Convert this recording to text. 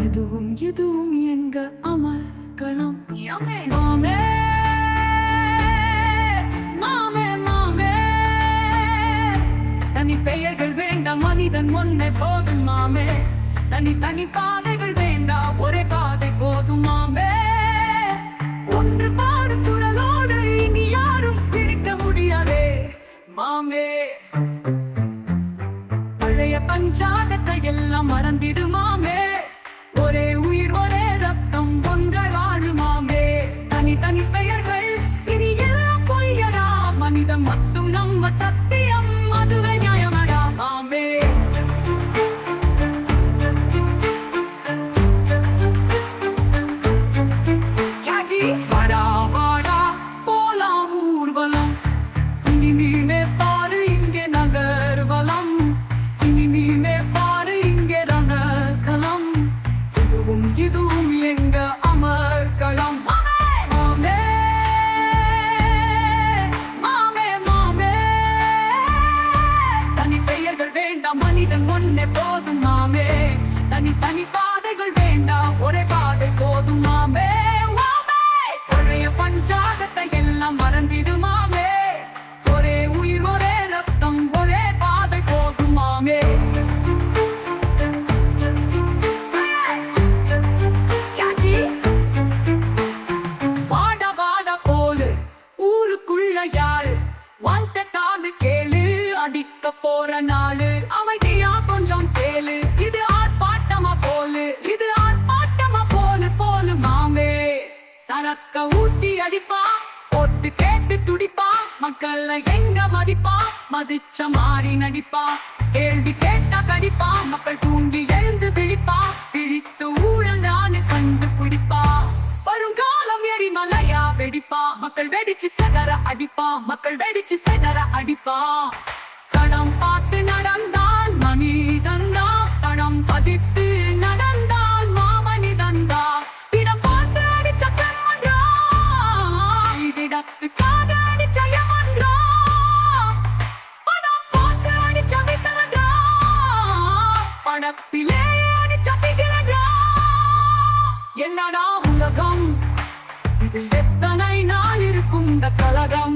இதுவும் எங்க அமர்க்களம். மாமே மாமே மாமே, தனி பெயர்கள் வேண்டாம், மனிதன் ஒன்றை போதும் மாமே. தனி பாதைகள் வேண்டாம், ஒரே பாதை போதும் மாமே. ஒன்று பாடும் குரலோடு இனி யாரும் பிரிக்க முடியாதே மாமே. பழைய பஞ்சாதத்தை எல்லாம் மறந்திடுமாமே. ஒரே உயிர் ஒரே ரத்தம் ஒன்றை வாழுமாமே. தனி பெயர்கள் இனி எல்லாம் பொய்யடா, மனிதம் மட்டும் நம்ம சத்தியம், அதுவே நியாயமடா மாமே. வாடா வாடா போலாம் ஊர்வலம், இனி நீனே பாரு இங்கே நகர்வலம். இனி நீனே பாரு இங்கே ரணகளம். இதுவும் எங்க அமர்க்களம். மாமே மாமே மாமே, தனி பெயர்கள் வேண்டாம், மனிதன் ஒன்னே போதும் மாமே. தனி பாதைகள் வேண்டாம், ஒரே பாதை போதும் மாமே. பழைய பஞ்சாதத்தை எல்லாம் மறந்திடுமாமே. ஒரே உயிர் ஒரே ரத்தம் ஒரே பாதை போதும் மாமே. வாடா வாடா போலு ஊருக்குள்ள யாரு வந்துட்டான்னு கேளு. அடிக்க போற நாளு அமைதியா கொஞ்சம் கேளு. இது ஆர்ப்பாட்டமா போலு, இது ஆர்ப்பாட்டமா போலு போலு மாமே. சரக்க ஊட்டி அடிப்பா, போட்டு கேட்டு துடிப்பா. மக்கள் எங்க மதிப்பா, மதிச்ச மாறி நடிப்பா. கேள்வி கேட்டா கடிப்பா, மக்கள் தூங்கி எழுந்து விழிப்பா. பிடித்து ஊழல் நானு கண்டுபிடிப்பா. வருங்காலம் எரிமலையா வெடிப்பா. மக்கள் வெடிச்சு செதற அடிப்பா, மக்கள் வெடிச்சு செதற அடிப்பா. தடம் பார்த்து நடந்தான் மனிதந்தா, தடம் பதித்து நடந்தான் மாமனிதந்தா. இடம் பார்த்து அடிச்ச செம்மன்றா, இடத்துக்காக அடிச்ச யமன்றா. படம் பார்த்து அடிச்ச விசலன்றா, படத்திலே அடிச்ச திகிலன்றா. என்னடா உலகம், இதில் எத்தனை நாள் இருக்கும் இந்த கலகம்.